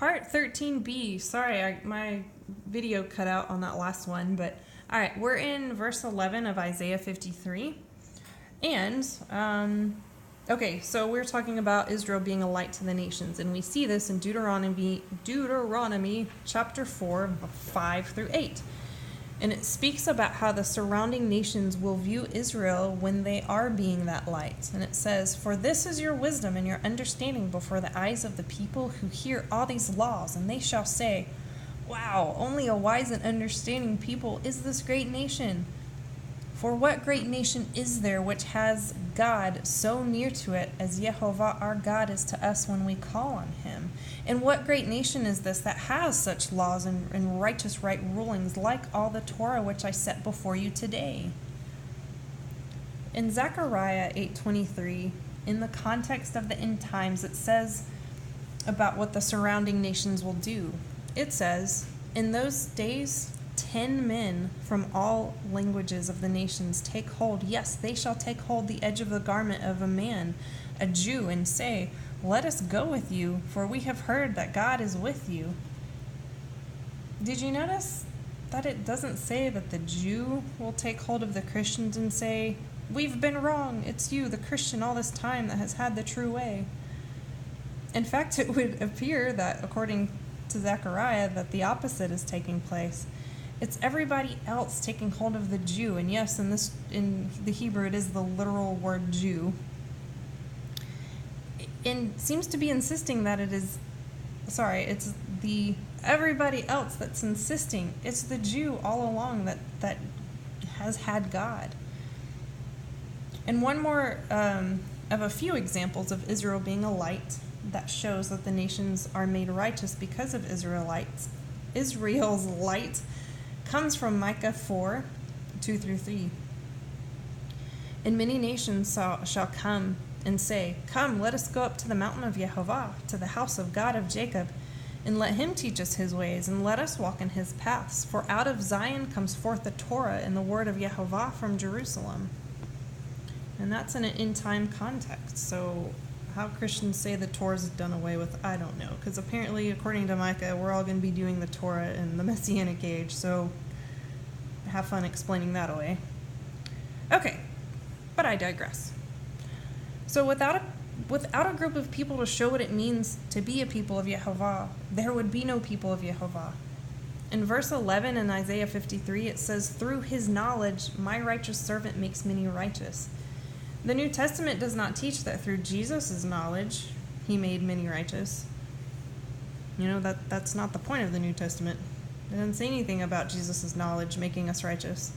part 13b. Sorry, my video cut out on that last one, but all right, we're in verse 11 of Isaiah 53. And, okay, so we're talking about Israel being a light to the nations, and we see this in Deuteronomy chapter 4, 5 through 8. And it speaks about how the surrounding nations will view Israel when they are being that light. And it says, "For this is your wisdom and your understanding before the eyes of the people who hear all these laws, and they shall say, 'Wow, only a wise and understanding people is this great nation.' For what great nation is there which has God so near to it as Yehovah our God is to us when we call on him? And what great nation is this that has such laws and righteous right rulings like all the Torah which I set before you today?" In Zechariah 8:23, in the context of the end times, it says about what the surrounding nations will do. It says, "In those days 10 men from all languages of the nations take hold. Yes, they shall take hold the edge of the garment of a man, a Jew, and say, 'Let us go with you, for we have heard that God is with you.'" Did you notice that it doesn't say that the Jew will take hold of the Christians and say, "We've been wrong. It's you, the Christian, all this time that has had the true way"? In fact, it would appear that, according to Zechariah, that the opposite is taking place. It's everybody else taking hold of the Jew. And yes, in the Hebrew, it is the literal word Jew. And seems to be insisting that it's the everybody else that's insisting. It's the Jew all along that has had God. And one more of a few examples of Israel being a light that shows that the nations are made righteous because of Israel's light comes from Micah 4, 2 through 3. "And many nations shall come and say, 'Come, let us go up to the mountain of Yehovah, to the house of God of Jacob, and let him teach us his ways, and let us walk in his paths. For out of Zion comes forth the Torah and the word of Yehovah from Jerusalem.'" And that's in an end-time context. So how Christians say the Torah is done away with, I don't know. Because apparently, according to Micah, we're all going to be doing the Torah in the Messianic age. So have fun explaining that away. Okay, but I digress. So without a group of people to show what it means to be a people of Yehovah, there would be no people of Yehovah. In verse 11 in Isaiah 53, it says, "Through his knowledge, my righteous servant makes many righteous." The New Testament does not teach that through Jesus' knowledge, he made many righteous. That's not the point of the New Testament. It doesn't say anything about Jesus' knowledge making us righteous.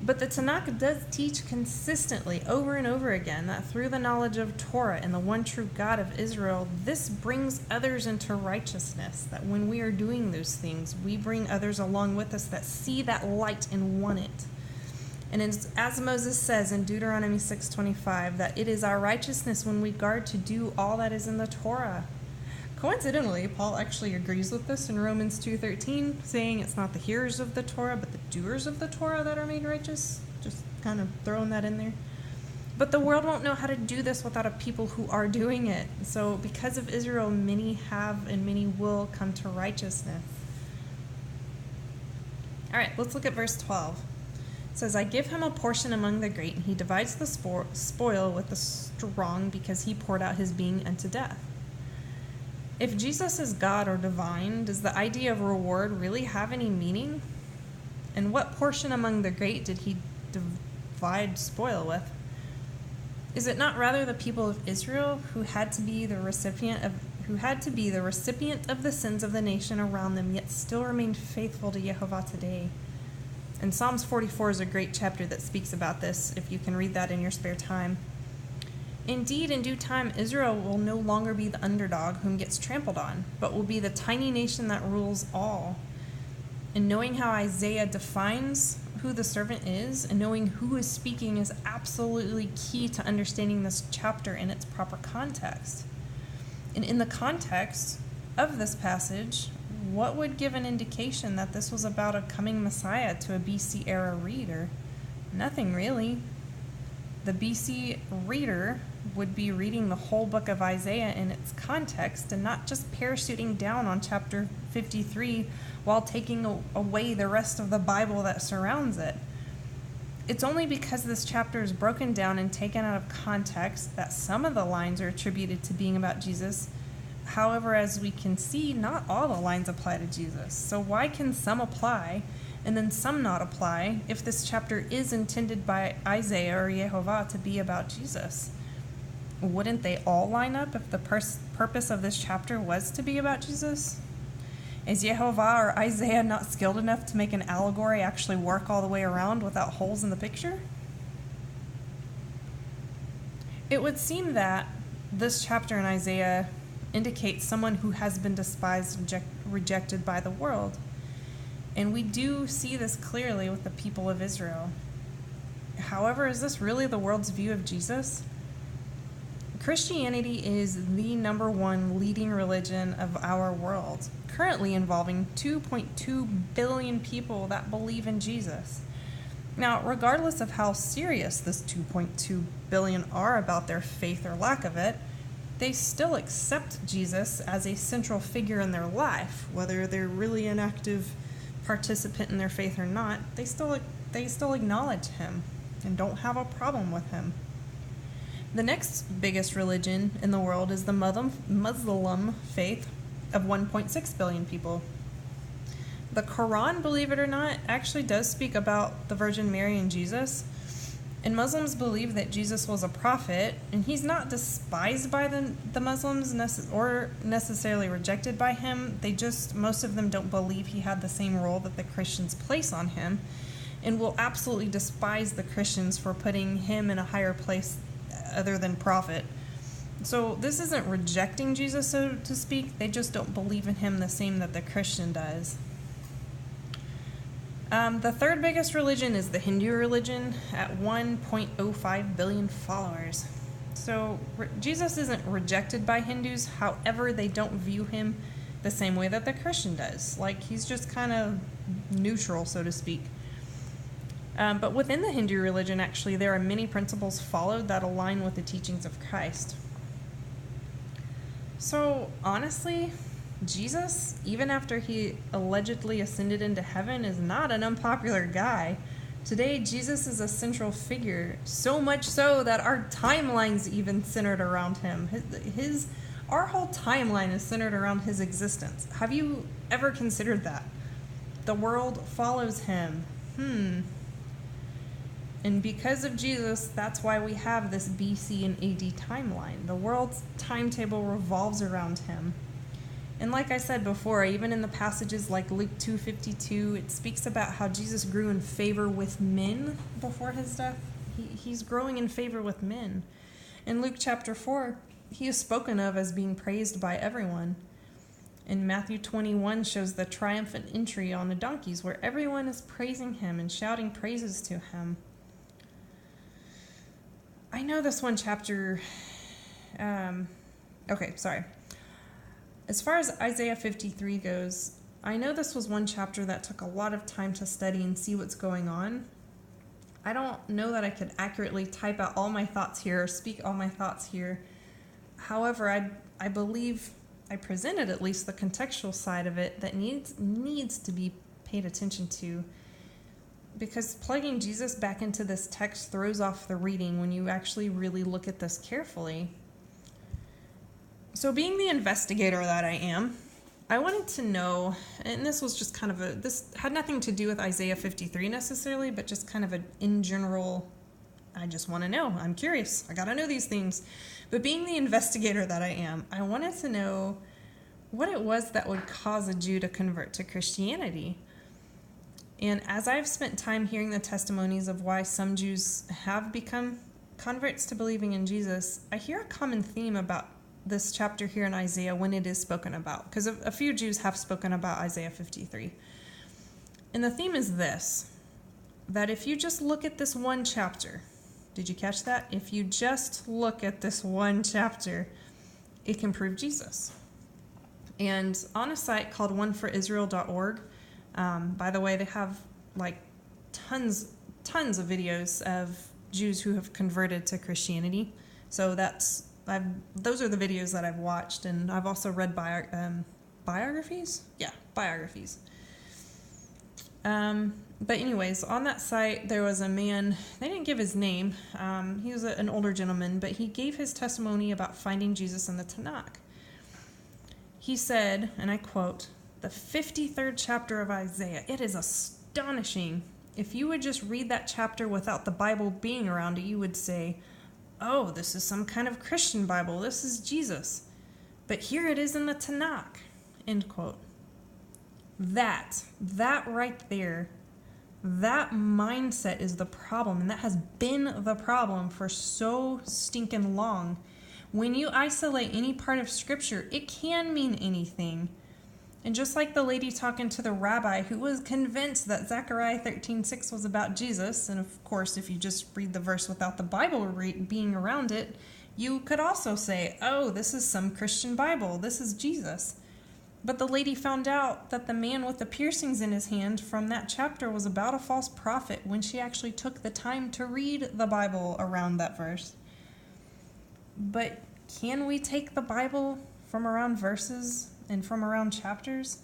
But the Tanakh does teach consistently over and over again that through the knowledge of Torah and the one true God of Israel, this brings others into righteousness. That when we are doing those things, we bring others along with us that see that light and want it. And as Moses says in Deuteronomy 6:25, that it is our righteousness when we guard to do all that is in the Torah. Coincidentally, Paul actually agrees with this in Romans 2:13, saying it's not the hearers of the Torah, but the doers of the Torah that are made righteous. Just kind of throwing that in there. But the world won't know how to do this without a people who are doing it. So because of Israel, many have and many will come to righteousness. All right, let's look at verse 12. It says, "I give him a portion among the great, and he divides the spoil with the strong, because he poured out his being unto death." If Jesus is God or divine, does the idea of reward really have any meaning? And what portion among the great did he divide spoil with? Is it not rather the people of Israel who had to be the recipient of the sins of the nation around them, yet still remained faithful to Yehovah today? And Psalms 44 is a great chapter that speaks about this, if you can read that in your spare time. "Indeed, in due time, Israel will no longer be the underdog whom gets trampled on, but will be the tiny nation that rules all." And knowing how Isaiah defines who the servant is, and knowing who is speaking, is absolutely key to understanding this chapter in its proper context. And in the context of this passage, what would give an indication that this was about a coming Messiah to a BC era reader? Nothing really. The BC reader would be reading the whole book of Isaiah in its context and not just parachuting down on chapter 53 while taking away the rest of the Bible that surrounds it. It's only because this chapter is broken down and taken out of context that some of the lines are attributed to being about Jesus. However, as we can see, not all the lines apply to Jesus. So why can some apply and then some not apply if this chapter is intended by Isaiah or Yehovah to be about Jesus? Wouldn't they all line up if the purpose of this chapter was to be about Jesus? Is Yehovah or Isaiah not skilled enough to make an allegory actually work all the way around without holes in the picture? It would seem that this chapter in Isaiah indicates someone who has been despised and rejected by the world. And we do see this clearly with the people of Israel. However, is this really the world's view of Jesus? Christianity is the number one leading religion of our world, currently involving 2.2 billion people that believe in Jesus. Now, regardless of how serious this 2.2 billion are about their faith or lack of it, they still accept Jesus as a central figure in their life, whether they're really an active participant in their faith or not. They still acknowledge him and don't have a problem with him. The next biggest religion in the world is the Muslim faith of 1.6 billion people. The Quran, believe it or not, actually does speak about the Virgin Mary and Jesus. And Muslims believe that Jesus was a prophet, and he's not despised by the Muslims or necessarily rejected by him. Most of them don't believe he had the same role that the Christians place on him, and will absolutely despise the Christians for putting him in a higher place other than prophet. So this isn't rejecting Jesus, so to speak. They just don't believe in him the same that the Christian does. The third biggest religion is the Hindu religion at 1.05 billion followers. So Jesus isn't rejected by Hindus, however, they don't view him the same way that the Christian does. Like, he's just kind of neutral, so to speak. But within the Hindu religion, actually, there are many principles followed that align with the teachings of Christ. So, honestly, Jesus, even after he allegedly ascended into heaven, is not an unpopular guy. Today, Jesus is a central figure, so much so that our timeline's even centered around him. Our whole timeline is centered around his existence. Have you ever considered that? The world follows him. And because of Jesus, that's why we have this BC and AD timeline. The world's timetable revolves around him. And like I said before, even in the passages like Luke 2:52, it speaks about how Jesus grew in favor with men before his death. He's growing in favor with men. In Luke chapter 4, he is spoken of as being praised by everyone. And Matthew 21 shows the triumphant entry on the donkeys, where everyone is praising him and shouting praises to him. I know this one chapter... As far as Isaiah 53 goes, I know this was one chapter that took a lot of time to study and see what's going on. I don't know that I could accurately type out all my thoughts here or speak all my thoughts here. However, I believe I presented at least the contextual side of it that needs to be paid attention to, because plugging Jesus back into this text throws off the reading when you actually really look at this carefully. So being the investigator that I am, I wanted to know, and this was just this had nothing to do with Isaiah 53 necessarily, but just kind of in general, I just want to know. I'm curious. I got to know these things. But being the investigator that I am, I wanted to know what it was that would cause a Jew to convert to Christianity. And as I've spent time hearing the testimonies of why some Jews have become converts to believing in Jesus, I hear a common theme about this chapter here in Isaiah when it is spoken about, because a few Jews have spoken about Isaiah 53. And the theme is this, that if you just look at this one chapter, did you catch that? If you just look at this one chapter, it can prove Jesus. And on a site called oneforisrael.org, by the way, they have like tons of videos of Jews who have converted to Christianity. So those are the videos that I've watched, and I've also read biographies. Yeah, biographies. But anyways, on that site there was a man. They didn't give his name. He was an older gentleman, but he gave his testimony about finding Jesus in the Tanakh. He said, and I quote, "The 53rd chapter of Isaiah. It is astonishing. If you would just read that chapter without the Bible being around it, you would say, 'Oh, this is some kind of Christian Bible. This is Jesus.' But here it is in the Tanakh." End quote. That right there, that mindset is the problem, and that has been the problem for so stinking long. When you isolate any part of Scripture, it can mean anything. And just like the lady talking to the rabbi who was convinced that Zechariah 13:6 was about Jesus, and of course, if you just read the verse without the Bible being around it, you could also say, "Oh, this is some Christian Bible. This is Jesus." But the lady found out that the man with the piercings in his hand from that chapter was about a false prophet when she actually took the time to read the Bible around that verse. But can we take the Bible from around verses and from around chapters?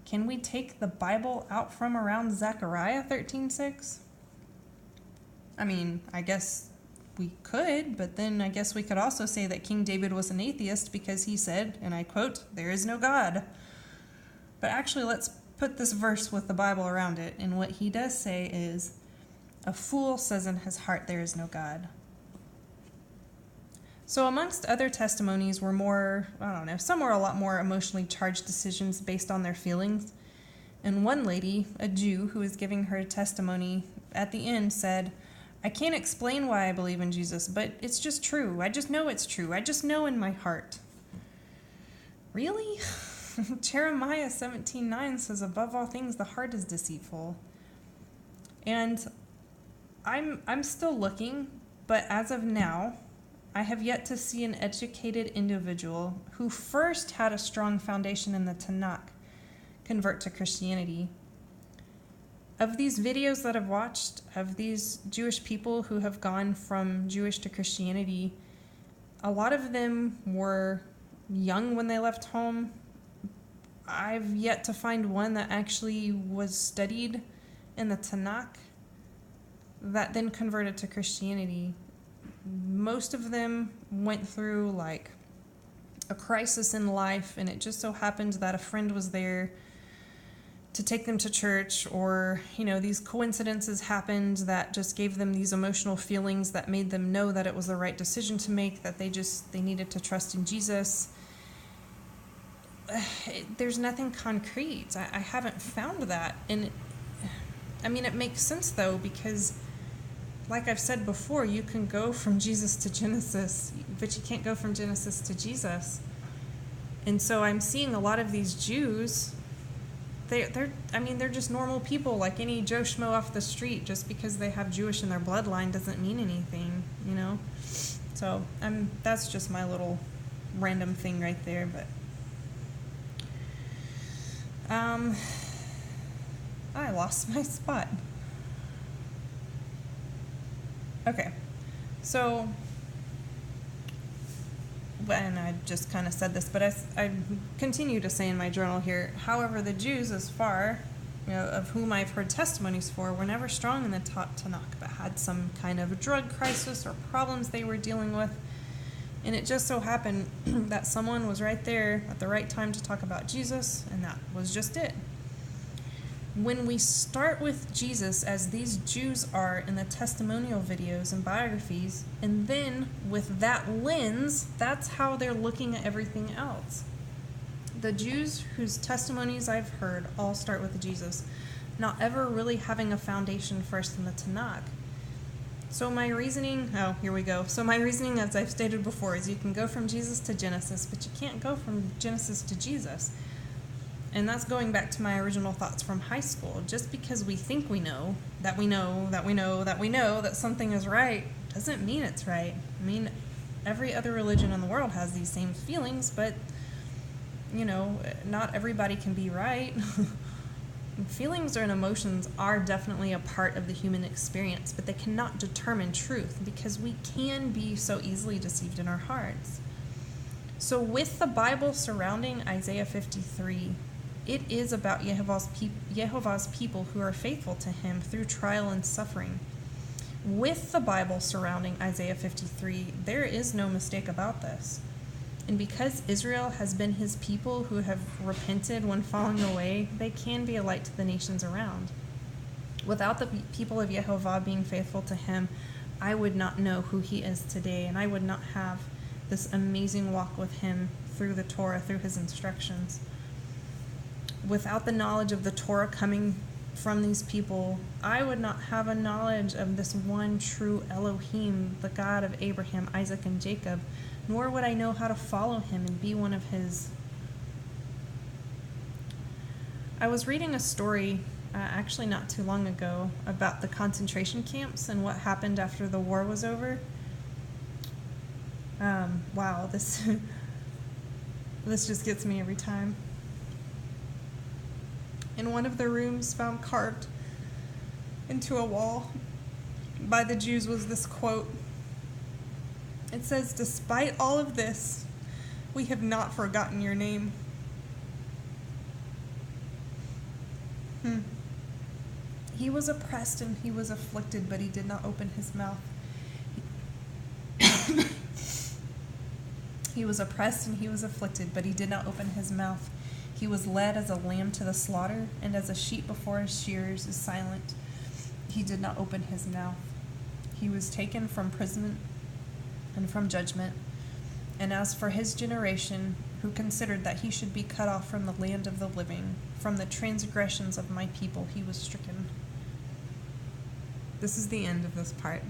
Can we take the Bible out from around Zechariah 13:6? I mean, I guess we could, but then I guess we could also say that King David was an atheist because he said, and I quote, "There is no God." But actually, let's put this verse with the Bible around it, and what he does say is, "A fool says in his heart, there is no God." So amongst other testimonies were more, I don't know, some were a lot more emotionally charged decisions based on their feelings. And one lady, a Jew, who was giving her testimony at the end said, "I can't explain why I believe in Jesus, but it's just true. I just know it's true. I just know in my heart." Really? Jeremiah 17:9 says, "Above all things, the heart is deceitful." And I'm still looking, but as of now, I have yet to see an educated individual who first had a strong foundation in the Tanakh convert to Christianity. Of these videos that I've watched, of these Jewish people who have gone from Jewish to Christianity, a lot of them were young when they left home. I've yet to find one that actually was studied in the Tanakh that then converted to Christianity. Most of them went through like a crisis in life, and it just so happened that a friend was there to take them to church, or, these coincidences happened that just gave them these emotional feelings that made them know that it was the right decision to make, that they needed to trust in Jesus. There's nothing concrete. I haven't found that. And it makes sense though, because like I've said before, you can go from Jesus to Genesis, but you can't go from Genesis to Jesus. And so I'm seeing a lot of these Jews, they're just normal people like any Joe Schmo off the street. Just because they have Jewish in their bloodline doesn't mean anything, So that's just my little random thing right there, but I lost my spot. Okay, so, and I just kind of said this, but I continue to say in my journal here, however, the Jews, as far, of whom I've heard testimonies for, were never strong in the Tanakh, but had some kind of drug crisis or problems they were dealing with. And it just so happened that someone was right there at the right time to talk about Jesus, and that was just it. When we start with Jesus, as these Jews are in the testimonial videos and biographies, and then with that lens, that's how they're looking at everything else. The Jews whose testimonies I've heard all start with Jesus, not ever really having a foundation first in the Tanakh. So my reasoning, as I've stated before, is you can go from Jesus to Genesis, but you can't go from Genesis to Jesus. And that's going back to my original thoughts from high school. Just because we think we know that something is right, doesn't mean it's right. Every other religion in the world has these same feelings, but, not everybody can be right. Feelings and emotions are definitely a part of the human experience, but they cannot determine truth because we can be so easily deceived in our hearts. So with the Bible surrounding Isaiah 53, it is about Yehovah's people who are faithful to him through trial and suffering. With the Bible surrounding Isaiah 53, there is no mistake about this. And because Israel has been his people who have repented when falling away, they can be a light to the nations around. Without the people of Yehovah being faithful to him, I would not know who he is today, and I would not have this amazing walk with him through the Torah, through his instructions. Without the knowledge of the Torah coming from these people, I would not have a knowledge of this one true Elohim, the God of Abraham, Isaac, and Jacob, nor would I know how to follow him and be one of his. I was reading a story, actually not too long ago, about the concentration camps and what happened after the war was over. Wow, this just gets me every time. In one of the rooms found carved into a wall by the Jews was this quote. It says, "Despite all of this, we have not forgotten your name." He was oppressed and he was afflicted, but he did not open his mouth. He was oppressed and he was afflicted, but he did not open his mouth. He was led as a lamb to the slaughter, and as a sheep before his shearers is silent, he did not open his mouth. He was taken from prison and from judgment. And as for his generation, who considered that he should be cut off from the land of the living, from the transgressions of my people, he was stricken. This is the end of this part.